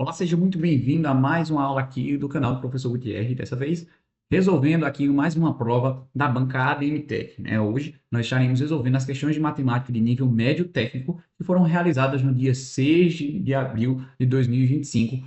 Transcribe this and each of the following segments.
Olá, seja muito bem-vindo a mais uma aula aqui do canal do Professor Gutierre. Dessa vez, resolvendo aqui mais uma prova da banca ADM-Tech, né? Hoje, nós estaremos resolvendo as questões de matemática de nível médio técnico que foram realizadas no dia 6 de abril de 2025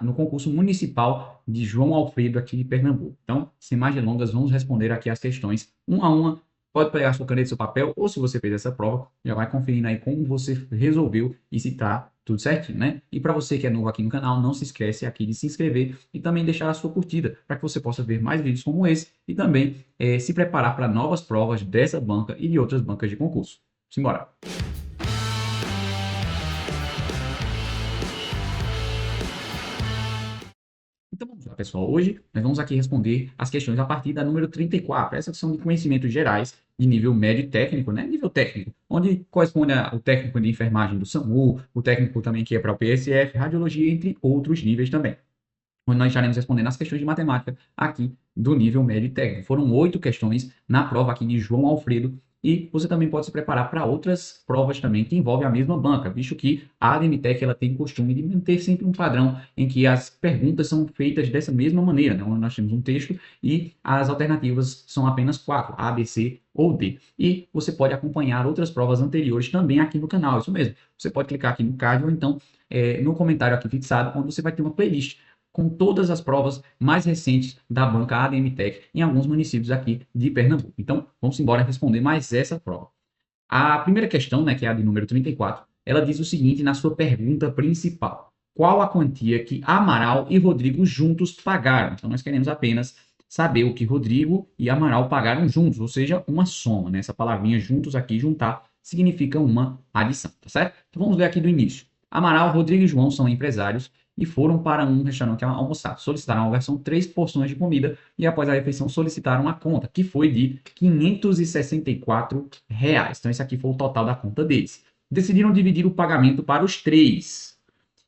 no concurso municipal de João Alfredo aqui de Pernambuco. Então, sem mais delongas, vamos responder aqui as questões uma a uma. Pode pegar sua caneta e seu papel, ou se você fez essa prova, já vai conferindo aí como você resolveu e se está tudo certinho, né? E para você que é novo aqui no canal, não se esquece aqui de se inscrever e também deixar a sua curtida, para que você possa ver mais vídeos como esse e também se preparar para novas provas dessa banca e de outras bancas de concurso. Simbora! Então vamos lá, pessoal. Hoje nós vamos aqui responder as questões a partir da número 34. Essas são de conhecimentos gerais de nível médio e técnico, né? Nível técnico, onde corresponde o técnico de enfermagem do SAMU, o técnico também que é para o PSF, radiologia, entre outros níveis também. Onde nós estaremos respondendo as questões de matemática aqui do nível médio e técnico. Foram 8 questões na prova aqui de João Alfredo, e você também pode se preparar para outras provas também que envolvem a mesma banca, visto que a ADM-Tech ela tem costume de manter sempre um padrão em que as perguntas são feitas dessa mesma maneira, né? Onde nós temos um texto e as alternativas são apenas 4, A, B, C ou D. E você pode acompanhar outras provas anteriores também aqui no canal, isso mesmo. Você pode clicar aqui no card ou então no comentário aqui fixado, onde você vai ter uma playlist com todas as provas mais recentes da banca ADM-Tech em alguns municípios aqui de Pernambuco. Então, vamos embora responder mais essa prova. A primeira questão, né, que é a de número 34, ela diz o seguinte na sua pergunta principal: qual a quantia que Amaral e Rodrigo juntos pagaram? Então, nós queremos apenas saber o que Rodrigo e Amaral pagaram juntos, ou seja, uma soma, né? Essa palavrinha juntos aqui, juntar, significa uma adição, tá certo? Então, vamos ver aqui do início. Amaral, Rodrigo e João são empresários e foram para um restaurante almoçar. Solicitaram uma versão 3 porções de comida e após a refeição solicitaram a conta, que foi de R$ 564. Então esse aqui foi o total da conta deles. Decidiram dividir o pagamento para os três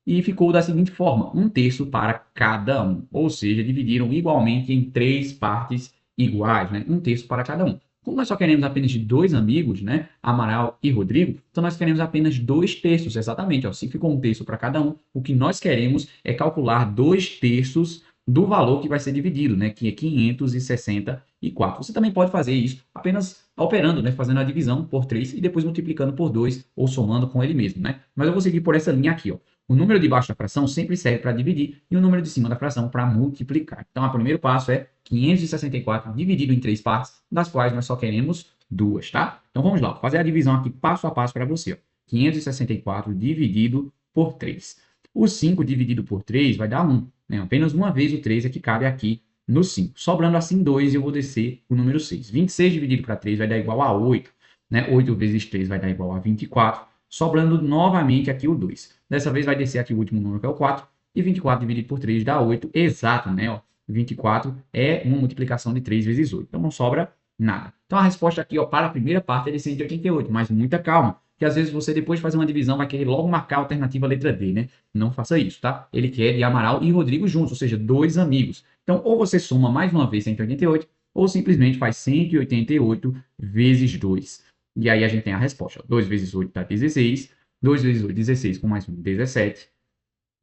e ficou da seguinte forma: um terço para cada um, ou seja, dividiram igualmente em 3 partes iguais, né? Um terço para cada um. Como nós só queremos apenas de 2 amigos, né, Amaral e Rodrigo, então nós queremos apenas 2 terços, exatamente. Ó, se ficou um terço para cada um, o que nós queremos é calcular 2 terços do valor que vai ser dividido, né, que é 564. Você também pode fazer isso apenas operando, né, fazendo a divisão por 3 e depois multiplicando por 2 ou somando com ele mesmo, né? Mas eu vou seguir por essa linha aqui, ó. O número de baixo da fração sempre serve para dividir e o número de cima da fração para multiplicar. Então, o primeiro passo é 564 dividido em 3 partes, das quais nós só queremos 2, tá? Então, vamos lá, fazer a divisão aqui passo a passo para você. Ó. 564 dividido por 3. O 5 dividido por 3 vai dar 1. Né? Apenas uma vez o 3 é que cabe aqui no 5. Sobrando assim 2, eu vou descer o número 6. 26 dividido para 3 vai dar igual a 8. Né? 8 vezes 3 vai dar igual a 24. Sobrando novamente aqui o 2. Dessa vez vai descer aqui o último número, que é o 4. E 24 dividido por 3 dá 8. Exato, né? Ó, 24 é uma multiplicação de 3 vezes 8. Então não sobra nada. Então a resposta aqui, ó, para a primeira parte é de 188. Mas muita calma. Porque às vezes você, depois de fazer uma divisão, vai querer logo marcar a alternativa letra D, né? Não faça isso, tá? Ele quer de Amaral e Rodrigo juntos, ou seja, 2 amigos. Então, ou você soma mais uma vez 188, ou simplesmente faz 188 vezes 2. E aí a gente tem a resposta. 2 vezes 8 dá 16. 2 vezes 8, 16. Com mais 1, 17.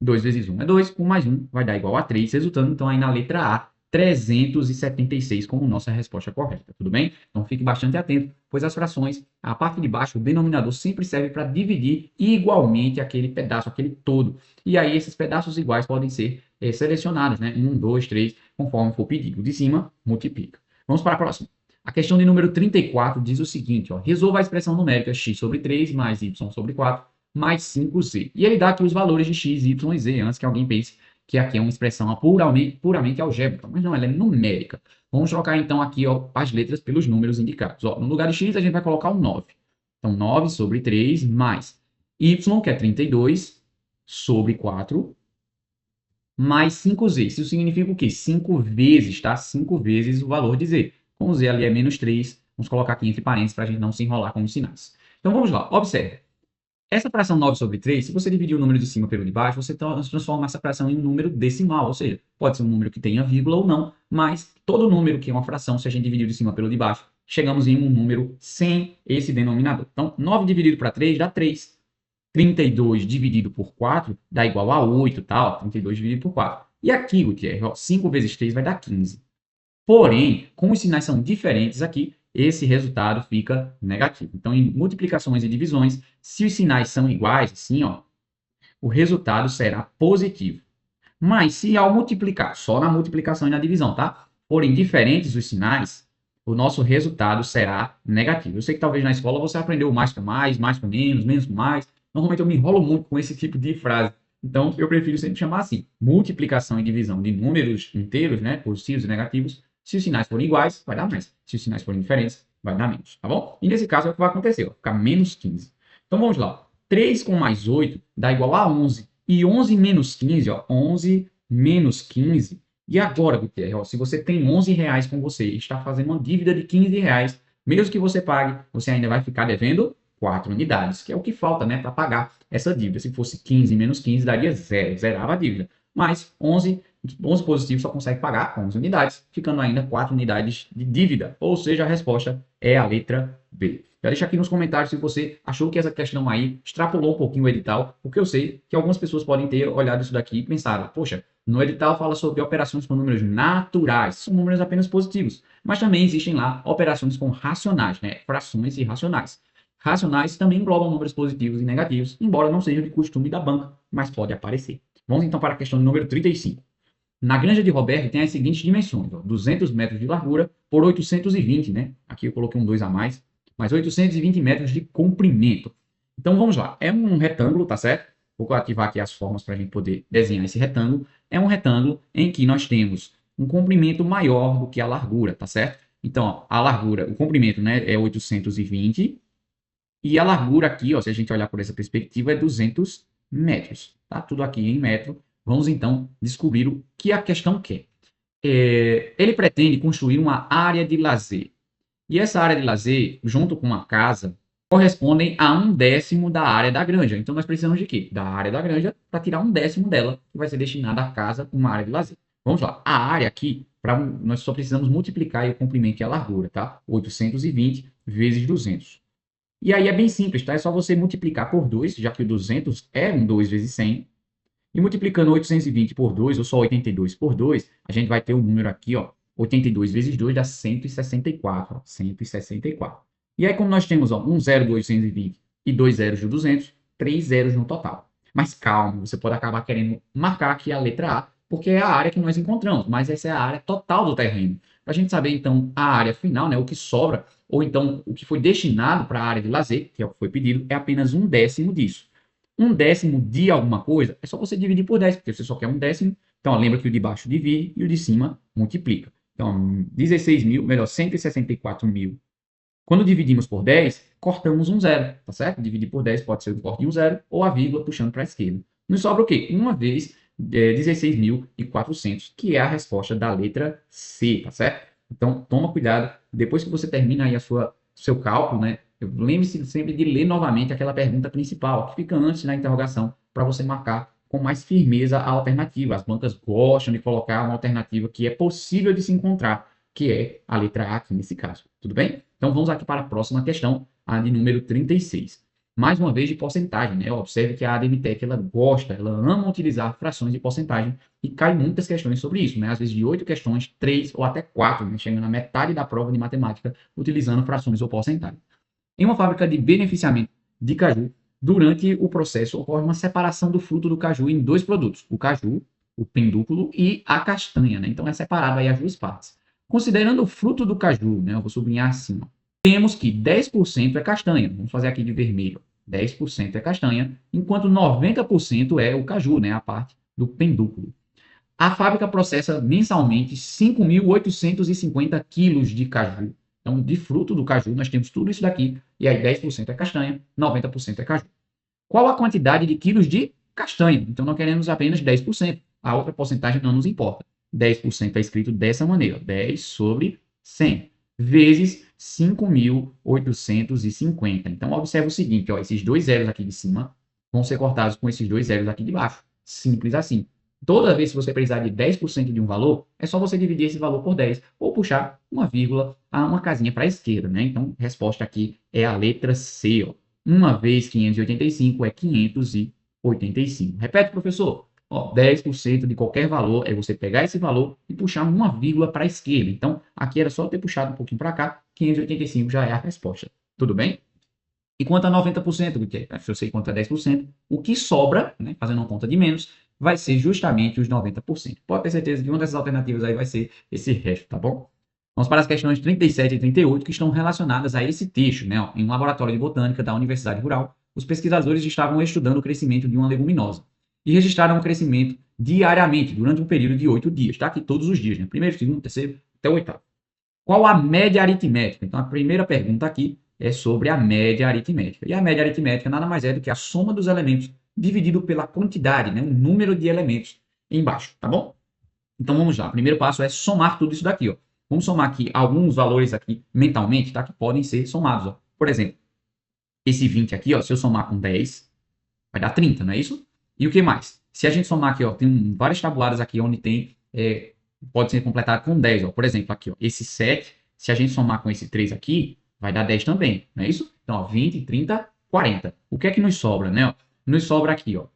2 vezes 1 é 2. Com mais 1 vai dar igual a 3. Resultando, então, aí na letra A, 376 como nossa resposta correta. Tudo bem? Então, fique bastante atento, pois as frações, a parte de baixo, o denominador, sempre serve para dividir igualmente aquele pedaço, aquele todo. E aí, esses pedaços iguais podem ser selecionados, né? 1, 2, 3, conforme for pedido. De cima, multiplica. Vamos para a próxima. A questão de número 34 diz o seguinte, ó, resolva a expressão numérica x sobre 3 mais y sobre 4 mais 5z. E ele dá aqui os valores de x, y e z, antes que alguém pense que aqui é uma expressão puramente algébrica, mas não, ela é numérica. Vamos trocar então aqui, ó, as letras pelos números indicados. Ó, no lugar de x a gente vai colocar o 9. Então 9 sobre 3 mais y, que é 32, sobre 4, mais 5z. Isso significa o quê? 5 vezes, tá? 5 vezes o valor de z. Com o z ali é menos 3, vamos colocar aqui entre parênteses para a gente não se enrolar com os sinais. Então vamos lá, observe. Essa fração 9 sobre 3, se você dividir o número de cima pelo de baixo, você transforma essa fração em um número decimal, ou seja, pode ser um número que tenha vírgula ou não, mas todo número que é uma fração, se a gente dividir de cima pelo de baixo, chegamos em um número sem esse denominador. Então, 9 dividido para 3 dá 3. 32 dividido por 4 dá igual a 8, tá? Ó, 32 dividido por 4. E aqui, Gutierrez, ó, 5 vezes 3 vai dar 15. Porém, como os sinais são diferentes aqui, esse resultado fica negativo. Então, em multiplicações e divisões, se os sinais são iguais, assim, ó, o resultado será positivo. Mas se ao multiplicar, só na multiplicação e na divisão, tá? Forem diferentes os sinais, o nosso resultado será negativo. Eu sei que talvez na escola você aprendeu mais com menos com mais. Normalmente eu me enrolo muito com esse tipo de frase. Então, eu prefiro sempre chamar assim: multiplicação e divisão de números inteiros, né, positivos e negativos. Se os sinais forem iguais, vai dar mais. Se os sinais forem diferentes, vai dar menos, tá bom? E nesse caso é o que vai acontecer, ó, ficar menos 15. Então, vamos lá. 3 com mais 8 dá igual a 11. E 11 menos 15, ó, 11 menos 15. E agora, Gutierrez, ó, se você tem 11 reais com você e está fazendo uma dívida de 15 reais, mesmo que você pague, você ainda vai ficar devendo 4 unidades, que é o que falta, né, para pagar essa dívida. Se fosse 15 menos 15, daria 0, zerava a dívida. Mas 11 positivos só consegue pagar 11 unidades, ficando ainda 4 unidades de dívida. Ou seja, a resposta é a letra B. Já deixa aqui nos comentários se você achou que essa questão aí extrapolou um pouquinho o edital, porque eu sei que algumas pessoas podem ter olhado isso daqui e pensado, poxa, no edital fala sobre operações com números naturais, são números apenas positivos, mas também existem lá operações com racionais, né? Frações irracionais. Racionais também englobam números positivos e negativos, embora não seja de costume da banca, mas pode aparecer. Vamos então para a questão número 35. Na granja de Roberto tem as seguintes dimensões, ó, 200 metros de largura por 820, né? Aqui eu coloquei um 2 a mais, mas 820 metros de comprimento. Então vamos lá, é um retângulo, tá certo? Vou ativar aqui as formas para a gente poder desenhar esse retângulo. É um retângulo em que nós temos um comprimento maior do que a largura, tá certo? Então, ó, a largura, o comprimento, né, é 820 e a largura aqui, ó, se a gente olhar por essa perspectiva, é 200 metros. Tá tudo aqui em metro. Vamos então descobrir o que a questão quer. Ele pretende construir uma área de lazer. E essa área de lazer, junto com uma casa, correspondem a 1/10 da área da granja. Então, nós precisamos de quê? Da área da granja para tirar 1/10 dela, que vai ser destinada à casa com uma área de lazer. Vamos lá. A área aqui, nós só precisamos multiplicar o comprimento e a largura, tá? 820 vezes 200. E aí é bem simples, tá? É só você multiplicar por 2, já que o 200 é um 2 vezes 100. E multiplicando 820 por 2, ou só 82 por 2, a gente vai ter um número aqui, ó. 82 vezes 2 dá 164, ó, 164. E aí, como nós temos, ó, um zero do 820 e dois zeros do 200, 3 zeros no total. Mas calma, você pode acabar querendo marcar aqui a letra A, porque é a área que nós encontramos, mas essa é a área total do terreno. Para a gente saber, então, a área final, né, o que sobra, ou então o que foi destinado para a área de lazer, que é o que foi pedido, é apenas 1/10 disso. 1/10 de alguma coisa, é só você dividir por 10, porque você só quer 1/10. Então, ó, lembra que o de baixo divide e o de cima multiplica. Então, 16 mil, melhor, 164 mil. Quando dividimos por 10, cortamos um zero, tá certo? Dividir por 10 pode ser o corte de um zero ou a vírgula puxando para a esquerda. Nos sobra o quê? Uma vez 16.400, que é a resposta da letra C, tá certo? Então, toma cuidado. Depois que você termina aí seu cálculo, né? Lembre-se sempre de ler novamente aquela pergunta principal, que fica antes na interrogação, para você marcar com mais firmeza a alternativa. As bancas gostam de colocar uma alternativa que é possível de se encontrar, que é a letra A aqui nesse caso. Tudo bem? Então vamos aqui para a próxima questão, a de número 36. Mais uma vez de porcentagem, né? Observe que a ADMTEC, ela gosta, ela ama utilizar frações de porcentagem e cai muitas questões sobre isso, né? Às vezes de 8 questões, 3 ou até 4, né? Chegando na metade da prova de matemática utilizando frações ou porcentagem. Em uma fábrica de beneficiamento de caju, durante o processo ocorre uma separação do fruto do caju em dois produtos, o caju, o pendúculo e a castanha, né? Então é separado aí as duas partes. Considerando o fruto do caju, né? Eu vou sublinhar assim, ó, temos que 10% é castanha. Vamos fazer aqui de vermelho. 10% é castanha, enquanto 90% é o caju, né? A parte do pendúculo. A fábrica processa mensalmente 5.850 quilos de caju. Então, de fruto do caju, nós temos tudo isso daqui, e aí 10% é castanha, 90% é caju. Qual a quantidade de quilos de castanha? Então, não queremos apenas 10%. A outra porcentagem não nos importa. 10% é escrito dessa maneira, 10 sobre 100, vezes 5.850. Então, observe o seguinte, ó, esses dois zeros aqui de cima vão ser cortados com esses dois zeros aqui de baixo. Simples assim. Toda vez que você precisar de 10% de um valor, é só você dividir esse valor por 10 ou puxar uma vírgula a uma casinha para a esquerda, né? Então, a resposta aqui é a letra C, ó. 1 vezes 585 é 585. Repete, professor. Ó, 10% de qualquer valor é você pegar esse valor e puxar uma vírgula para a esquerda. Então, aqui era só ter puxado um pouquinho para cá, 585 já é a resposta. Tudo bem? E quanto a 90%, se eu sei quanto é 10%, o que sobra, né, fazendo uma conta de menos, vai ser justamente os 90%. Pode ter certeza que uma dessas alternativas aí vai ser esse resto, tá bom? Vamos para as questões 37 e 38, que estão relacionadas a esse texto, né? Ó, em um laboratório de botânica da Universidade Rural, os pesquisadores estavam estudando o crescimento de uma leguminosa e registraram o crescimento diariamente, durante um período de 8 dias, tá? Aqui todos os dias, né? Primeiro, segundo, terceiro, até o oitavo. Qual a média aritmética? Então, a primeira pergunta aqui é sobre a média aritmética. E a média aritmética nada mais é do que a soma dos elementos dividido pela quantidade, né? O número de elementos embaixo, tá bom? Então, vamos lá. O primeiro passo é somar tudo isso daqui, ó. Vamos somar aqui alguns valores aqui mentalmente, tá? Que podem ser somados, ó. Por exemplo, esse 20 aqui, ó, se eu somar com 10, vai dar 30, não é isso? E o que mais? Se a gente somar aqui, ó, tem várias tabuadas aqui onde tem pode ser completado com 10. Ó. Por exemplo, aqui, ó, esse 7, se a gente somar com esse 3 aqui, vai dar 10 também, não é isso? Então, ó, 20, 30, 40. O que é que nos sobra, né? Ó? Nos sobra aqui, ó.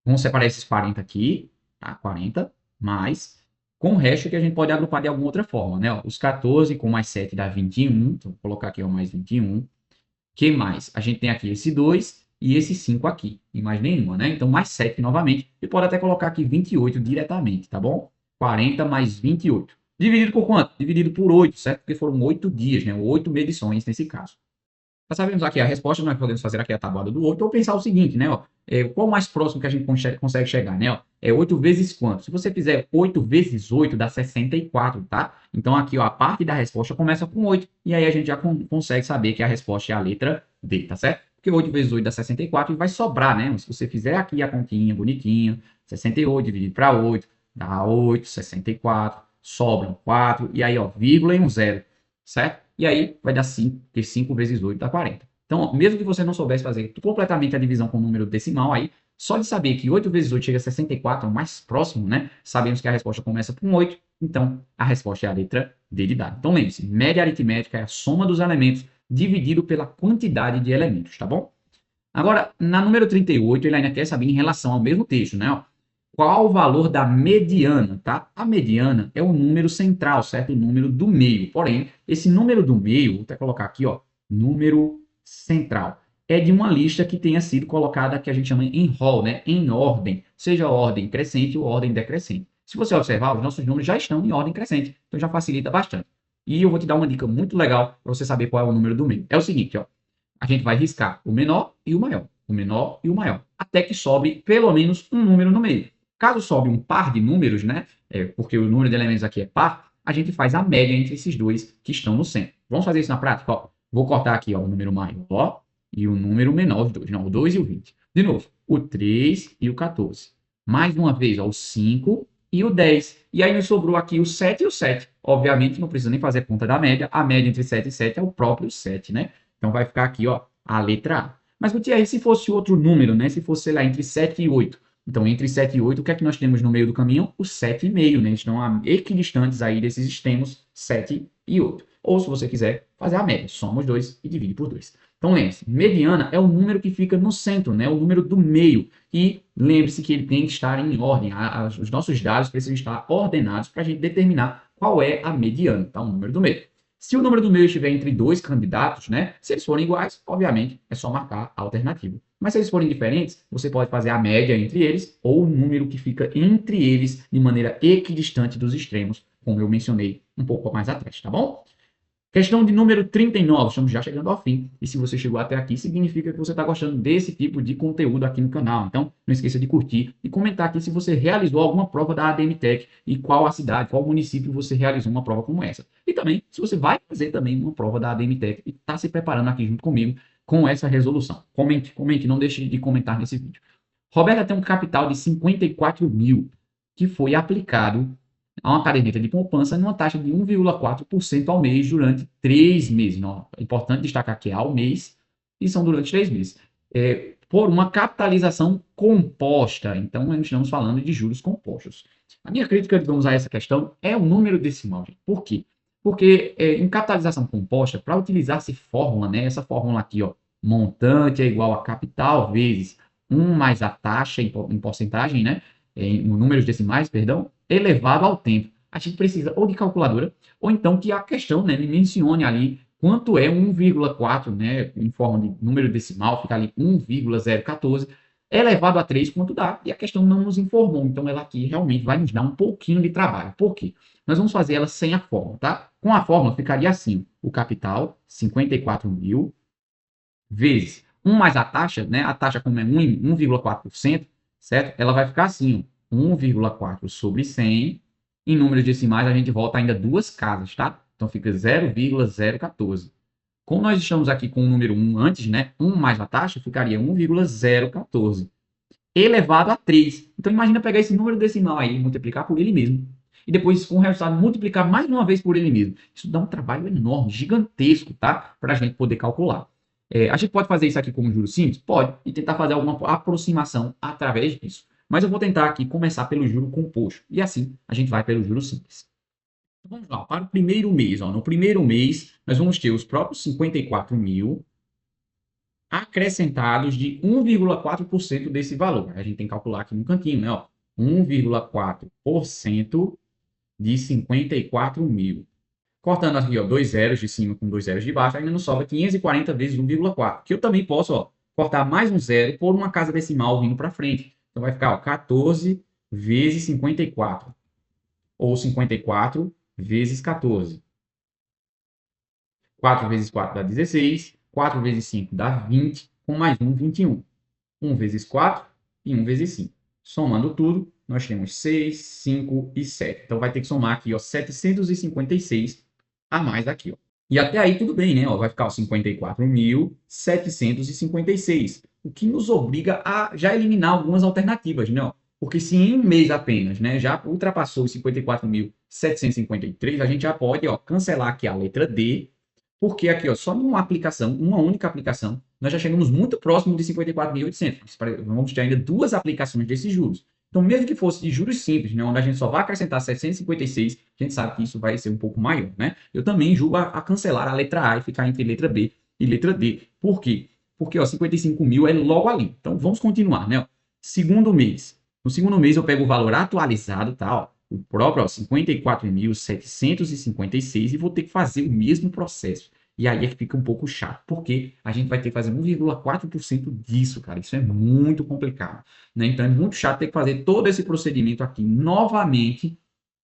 Vamos separar esses 40 aqui, tá? 40, mais, com o resto que a gente pode agrupar de alguma outra forma, né? Ó, os 14 com mais 7 dá 21. Então, vou colocar aqui, ó, mais 21. Que mais? A gente tem aqui esse 2 e esse 5 aqui, e mais nenhuma, né? Então, mais 7 novamente, e pode até colocar aqui 28 diretamente, tá bom? 40 mais 28. Dividido por quanto? Dividido por 8, certo? Porque foram 8 dias, né? 8 medições nesse caso. Já sabemos aqui a resposta, nós podemos fazer aqui a tabuada do 8 ou pensar o seguinte, né? Ó, qual o mais próximo que a gente consegue chegar, né? Ó, é 8 vezes quanto? Se você fizer 8 vezes 8, dá 64, tá? Então aqui, ó, a parte da resposta começa com 8, e aí a gente já consegue saber que a resposta é a letra D, tá certo? Porque 8 vezes 8 dá 64 e vai sobrar, né? Se você fizer aqui a continha bonitinha, 68 dividido para 8, dá 8, 64, sobram 4, e aí, ó, vírgula e um zero, certo? E aí vai dar 5, porque 5 vezes 8 dá 40. Então, ó, mesmo que você não soubesse fazer completamente a divisão com número decimal aí, só de saber que 8 vezes 8 chega a 64, é o mais próximo, né? Sabemos que a resposta começa com 8, então a resposta é a letra D de dado. Então lembre-se, média aritmética é a soma dos elementos dividido pela quantidade de elementos, tá bom? Agora, na número 38, ele ainda quer saber em relação ao mesmo texto, né? Ó, qual o valor da mediana, tá? A mediana é o número central, certo? O número do meio. Porém, esse número do meio, vou até colocar aqui, ó, número central, é de uma lista que tenha sido colocada, que a gente chama em rol, né? Em ordem, seja ordem crescente ou ordem decrescente. Se você observar, os nossos números já estão em ordem crescente, então já facilita bastante. E eu vou te dar uma dica muito legal para você saber qual é o número do meio. É o seguinte, ó, a gente vai riscar o menor e o maior, o menor e o maior, até que sobre pelo menos um número no meio. Caso sobe um par de números, né? Porque o número de elementos aqui é par, a gente faz a média entre esses dois que estão no centro. Vamos fazer isso na prática? Ó, vou cortar aqui ó, o número maior e o número menor, os dois. Não, o 2 e o 20. De novo, o 3 e o 14. Mais uma vez, ó, o 5 e o 10. E aí nos sobrou aqui o 7 e o 7. Obviamente, não precisa nem fazer conta da média. A média entre 7 e 7 é o próprio 7, né? Então vai ficar aqui, ó, a letra A. Mas, Gutierrez, se fosse outro número, né? Se fosse, sei lá, entre 7 e 8. Então, entre 7 e 8, o que é que nós temos no meio do caminho? O 7,5, né? Estão equidistantes aí desses extremos 7 e 8. Ou, se você quiser, fazer a média. Soma os dois e divide por 2. Então, lembre-se, mediana é o número que fica no centro, né? O número do meio. E lembre-se que ele tem que estar em ordem. Os nossos dados precisam estar ordenados para a gente determinar qual é a mediana, tá? O número do meio. Se o número do meio estiver entre dois candidatos, né? Se eles forem iguais, obviamente, é só marcar a alternativa. Mas se eles forem diferentes, você pode fazer a média entre eles ou o número que fica entre eles de maneira equidistante dos extremos, como eu mencionei um pouco mais atrás, tá bom? Questão de número 39, estamos já chegando ao fim. E se você chegou até aqui, significa que você está gostando desse tipo de conteúdo aqui no canal. Então, não esqueça de curtir e comentar aqui se você realizou alguma prova da ADM Tech e qual a cidade, qual município você realizou uma prova como essa. E também, se você vai fazer também uma prova da ADM Tech e está se preparando aqui junto comigo com essa resolução. Comente, não deixe de comentar nesse vídeo. Roberta tem um capital de 54 mil que foi aplicado a uma caderneta de poupança numa taxa de 1,4% ao mês durante 3 meses. Não, é importante destacar que é ao mês e são durante 3 meses. Por uma capitalização composta. Então, nós estamos falando de juros compostos. A minha crítica, digamos, a essa questão é o número decimal. Gente. Por quê? Porque em capitalização composta, para utilizar essa fórmula, né, essa fórmula aqui, ó, montante é igual a capital vezes 1 mais a taxa em porcentagem, né? Em números decimais, perdão, elevado ao tempo. A gente precisa ou de calculadora, ou então que a questão, né, me mencione ali quanto é 1,4, né, em forma de número decimal, fica ali 1,014, elevado a 3, quanto dá, e a questão não nos informou, então ela aqui realmente vai nos dar um pouquinho de trabalho. Por quê? Nós vamos fazer ela sem a fórmula, tá? Com a fórmula ficaria assim, o capital, 54.000, vezes 1 mais a taxa, né? A taxa como é 1,4%, certo? Ela vai ficar assim, 1,4 sobre 100. Em números decimais, a gente volta ainda duas casas, tá? Então fica 0,014. Como nós estamos aqui com o número 1 antes, né? 1 mais a taxa ficaria 1,014 elevado a 3. Então imagina pegar esse número decimal aí e multiplicar por ele mesmo. E depois, com o resultado, multiplicar mais uma vez por ele mesmo. Isso dá um trabalho enorme, gigantesco, tá? Para a gente poder calcular. A gente pode fazer isso aqui como juros simples? Pode. E tentar fazer alguma aproximação através disso. Mas eu vou tentar aqui começar pelo juro composto. E assim, a gente vai pelo juro simples. Então, vamos lá. Para o primeiro mês, ó, no primeiro mês, nós vamos ter os próprios 54.000 acrescentados de 1,4% desse valor. A gente tem que calcular aqui no cantinho, né? Ó, 1,4% de 54.000. Cortando aqui, ó, dois zeros de cima com dois zeros de baixo, ainda nos sobra 540 vezes 1,4. Que eu também posso, ó, cortar mais um zero por uma casa decimal vindo para frente. Então vai ficar, ó, 14 vezes 54. Ou 54 vezes 14. 4 vezes 4 dá 16. 4 vezes 5 dá 20. Com mais 1, 21. 1 vezes 4 e 1 vezes 5. Somando tudo, nós temos 6, 5 e 7. Então, vai ter que somar aqui, ó, 756 a mais aqui, ó. E até aí tudo bem, né? Ó, vai ficar 54.756, o que nos obriga a já eliminar algumas alternativas, né? Ó, porque se em um mês apenas, né, já ultrapassou os 54.753, a gente já pode, ó, cancelar aqui a letra D, porque aqui, ó, só numa aplicação, uma única aplicação, nós já chegamos muito próximo de 54.800. Vamos ter ainda duas aplicações desses juros. Então, mesmo que fosse de juros simples, né, onde a gente só vai acrescentar 756, a gente sabe que isso vai ser um pouco maior, né? Eu também julgo a cancelar a letra A e ficar entre letra B e letra D. Por quê? Porque, ó, 55.000 é logo ali. Então, vamos continuar, né? Ó, segundo mês. No segundo mês, eu pego o valor atualizado, tá? Ó, o próprio, ó, 54.756 e vou ter que fazer o mesmo processo. E aí é que fica um pouco chato, porque a gente vai ter que fazer 1,4% disso, cara. Isso é muito complicado, né? Então é muito chato ter que fazer todo esse procedimento aqui novamente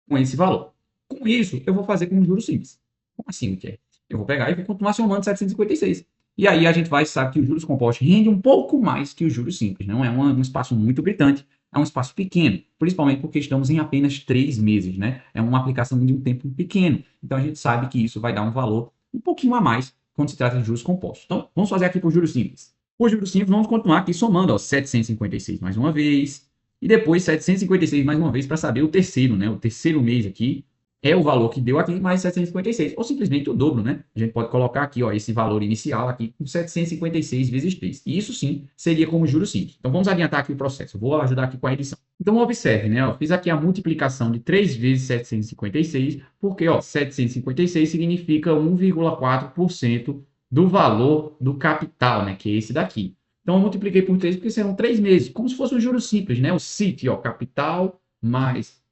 com esse valor. Com isso, eu vou fazer com juros simples. Como assim, o que é? Eu vou pegar e vou continuar somando 756. E aí a gente vai saber que os juros compostos rendem um pouco mais que os juros simples. Não é um espaço muito gritante, é um espaço pequeno, principalmente porque estamos em apenas 3 meses, né? É uma aplicação de um tempo pequeno. Então a gente sabe que isso vai dar um valor um pouquinho a mais quando se trata de juros compostos. Então, vamos fazer aqui por juros simples. Por juros simples, vamos continuar aqui somando, ó, 756 mais uma vez, e depois 756 mais uma vez para saber o terceiro, né? O terceiro mês aqui é o valor que deu aqui mais 756, ou simplesmente o dobro, né? A gente pode colocar aqui, ó, esse valor inicial aqui com 756 vezes 3. E isso sim seria como juros simples. Então vamos adiantar aqui o processo. Eu vou ajudar aqui com a edição. Então observe, né? Ó, fiz aqui a multiplicação de 3 vezes 756, porque, ó, 756 significa 1,4% do valor do capital, né? Que é esse daqui. Então eu multipliquei por 3 porque serão 3 meses, como se fosse um juros simples, né? O CIT, ó, capital mais,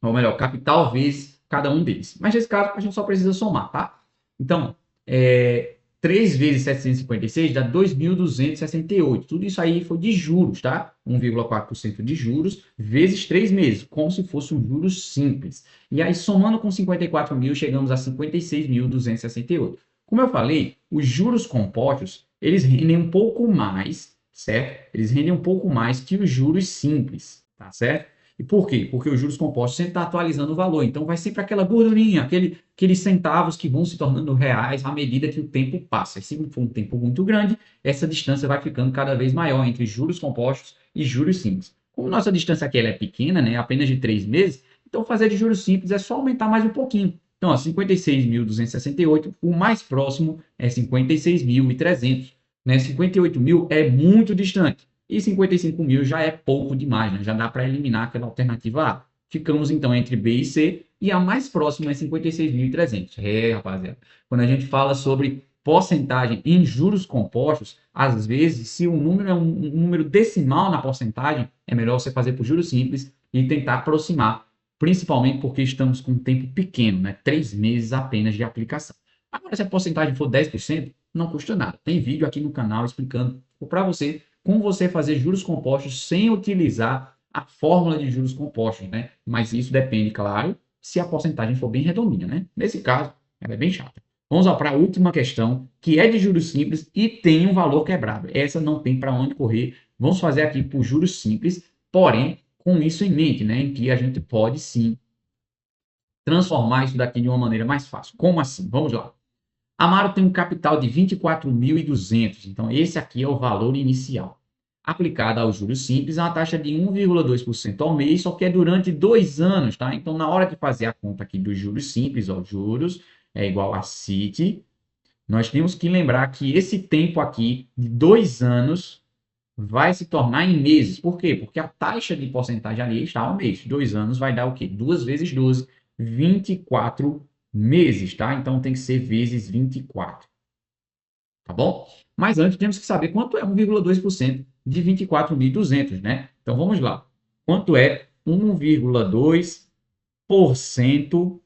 ou melhor, capital vezes cada um deles. Mas nesse caso, a gente só precisa somar, tá? Então, 3 vezes 756 dá 2.268. Tudo isso aí foi de juros, tá? 1,4% de juros vezes 3 meses, como se fosse um juros simples. E aí, somando com 54.000, chegamos a 56.268. Como eu falei, os juros compostos, eles rendem um pouco mais, certo? Eles rendem um pouco mais que os juros simples, tá certo? E por quê? Porque os juros compostos sempre está atualizando o valor. Então, vai sempre aquela gordurinha, aqueles centavos que vão se tornando reais à medida que o tempo passa. E se for um tempo muito grande, essa distância vai ficando cada vez maior entre juros compostos e juros simples. Como nossa distância aqui ela é pequena, né, apenas de 3 meses, então fazer de juros simples é só aumentar mais um pouquinho. Então, 56.268, o mais próximo é 56.300. Né? 58.000 é muito distante. E 55.000 já é pouco demais, né? Já dá para eliminar aquela alternativa A. Ficamos, então, entre B e C, e a mais próxima é 56.300. Rapaziada, quando a gente fala sobre porcentagem em juros compostos, às vezes, se o número é um número decimal na porcentagem, é melhor você fazer por juros simples e tentar aproximar, principalmente porque estamos com um tempo pequeno, né? 3 meses apenas de aplicação. Agora, se a porcentagem for 10%, não custa nada. Tem vídeo aqui no canal explicando para você como você fazer juros compostos sem utilizar a fórmula de juros compostos, né? Mas isso depende, claro, se a porcentagem for bem redondinha, né? Nesse caso, ela é bem chata. Vamos para a última questão, que é de juros simples e tem um valor quebrado. Essa não tem para onde correr. Vamos fazer aqui por juros simples, porém, com isso em mente, né? Em que a gente pode sim transformar isso daqui de uma maneira mais fácil. Como assim? Vamos lá. Amaro tem um capital de 24.200, então esse aqui é o valor inicial. Aplicada aos juros simples, é uma taxa de 1,2% ao mês, só que é durante 2 anos, tá? Então, na hora de fazer a conta aqui dos juros simples, ó, juros é igual a CIT, nós temos que lembrar que esse tempo aqui de 2 anos vai se tornar em meses. Por quê? Porque a taxa de porcentagem ali está ao mês. 2 anos vai dar o quê? 2 vezes 12, 24 meses, tá? Então tem que ser vezes 24, tá bom? Mas antes temos que saber quanto é 1,2% de 24.200, né? Então vamos lá. Quanto é 1,2%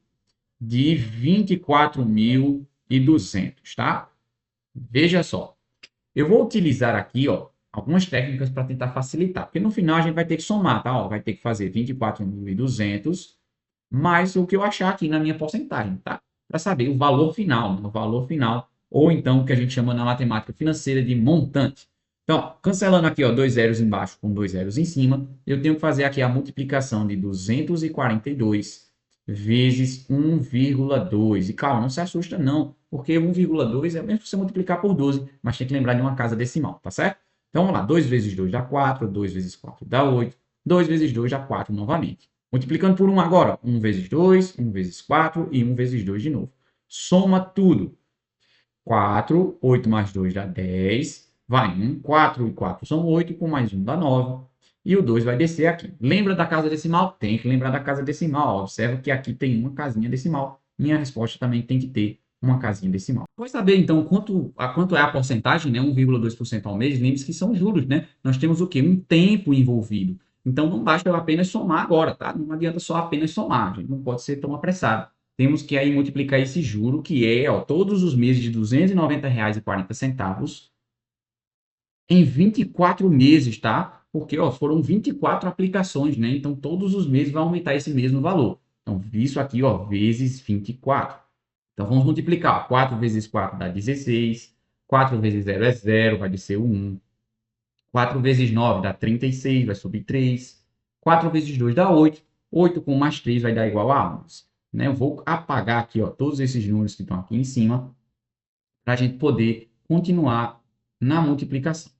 de 24.200, tá? Veja só. Eu vou utilizar aqui, ó, algumas técnicas para tentar facilitar, porque no final a gente vai ter que somar, tá? Ó, vai ter que fazer 24.200 mais o que eu achar aqui na minha porcentagem, tá? Para saber o valor final, né? O valor final, ou então o que a gente chama na matemática financeira de montante. Então, cancelando aqui, ó, 2 zeros embaixo com 2 zeros em cima, eu tenho que fazer aqui a multiplicação de 242 vezes 1,2. E calma, não se assusta não, porque 1,2 é mesmo que você multiplicar por 12, mas tem que lembrar de uma casa decimal, tá certo? Então, vamos lá, 2 vezes 2 dá 4, 2 vezes 4 dá 8, 2 vezes 2 dá 4 novamente. Multiplicando por 1 agora, 1 vezes 2, 1 vezes 4 e 1 vezes 2 de novo. Soma tudo. 4, 8 mais 2 dá 10. Vai 1, 4 e 4 são 8, com mais 1 dá 9. E o 2 vai descer aqui. Lembra da casa decimal? Tem que lembrar da casa decimal. Observa que aqui tem uma casinha decimal. Minha resposta também tem que ter uma casinha decimal. Vai saber, então, quanto é a porcentagem, né? 1,2% ao mês. Lembre-se que são juros, né? Nós temos o quê? Um tempo envolvido. Então, não basta eu apenas somar agora, tá? Não adianta só apenas somar. A gente não pode ser tão apressado. Temos que aí multiplicar esse juro, que é, ó, todos os meses de R$ 290,40 em 24 meses, tá? Porque, ó, foram 24 aplicações, né? Então, todos os meses vai aumentar esse mesmo valor. Então, isso aqui, ó, vezes 24. Então, vamos multiplicar. 4 vezes 4 dá 16. 4 vezes 0 é 0, vai descer o 1. 4 vezes 9 dá 36, vai subir 3. 4 vezes 2 dá 8. 8 com mais 3 vai dar igual a 11. Né? Eu vou apagar aqui, ó, todos esses números que estão aqui em cima, para a gente poder continuar na multiplicação.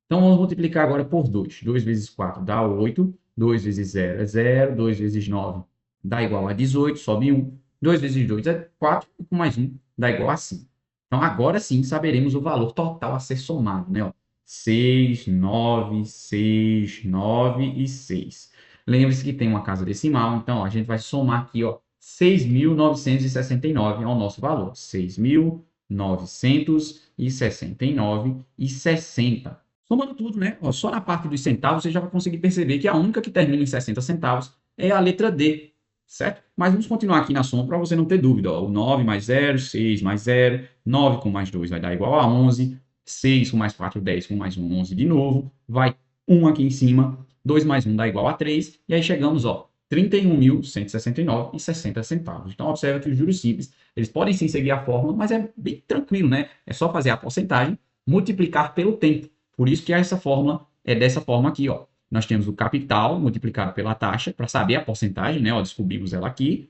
Então, vamos multiplicar agora por 2. 2 vezes 4 dá 8. 2 vezes 0 é 0. 2 vezes 9 dá igual a 18, sobe 1. 2 vezes 2 é 4, e com mais 1 dá igual a 5. Então, agora sim saberemos o valor total a ser somado, né? Ó, 6, 9, 6, 9 e 6. Lembre-se que tem uma casa decimal, então ó, a gente vai somar aqui, ó, 6.969 é o nosso valor. 6.969,60. Somando tudo, né? Ó, só na parte dos centavos você já vai conseguir perceber que a única que termina em 60 centavos é a letra D, certo? Mas vamos continuar aqui na soma para você não ter dúvida. Ó. O 9 mais 0, 6 mais 0, 9 com mais 2 vai dar igual a 11, 6 com mais 4, 10 com mais 1, 11 de novo, vai 1 aqui em cima, 2 mais 1 dá igual a 3, e aí chegamos, ó, 31.169,60. Então, observa que os juros simples, eles podem sim seguir a fórmula, mas é bem tranquilo, né? É só fazer a porcentagem, multiplicar pelo tempo. Por isso que essa fórmula é dessa forma aqui, ó. Nós temos o capital multiplicado pela taxa, para saber a porcentagem, né? Ó, descobrimos ela aqui,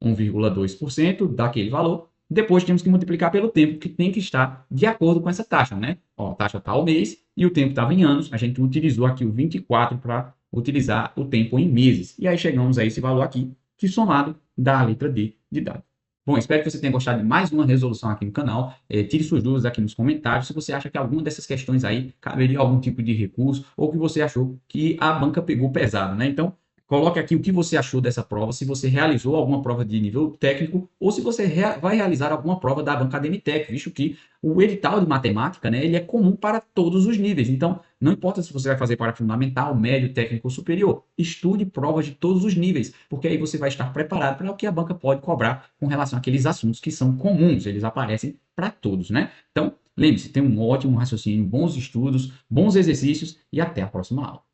1,2% daquele valor. Depois temos que multiplicar pelo tempo, que tem que estar de acordo com essa taxa, né? Ó, a taxa está ao mês e o tempo estava em anos. A gente utilizou aqui o 24 para utilizar o tempo em meses. E aí chegamos a esse valor aqui, que somado dá a letra D de dado. Bom, espero que você tenha gostado de mais uma resolução aqui no canal. Tire suas dúvidas aqui nos comentários. Se você acha que alguma dessas questões aí caberia algum tipo de recurso ou que você achou que a banca pegou pesado, né? Então, Coloque aqui o que você achou dessa prova, se você realizou alguma prova de nível técnico ou se você vai realizar alguma prova da banca Admitec, visto que o edital de matemática, né, ele é comum para todos os níveis. Então, não importa se você vai fazer para fundamental, médio, técnico ou superior, estude provas de todos os níveis, porque aí você vai estar preparado para o que a banca pode cobrar com relação àqueles assuntos que são comuns, eles aparecem para todos, né? Então, lembre-se, tenha um ótimo raciocínio, bons estudos, bons exercícios e até a próxima aula.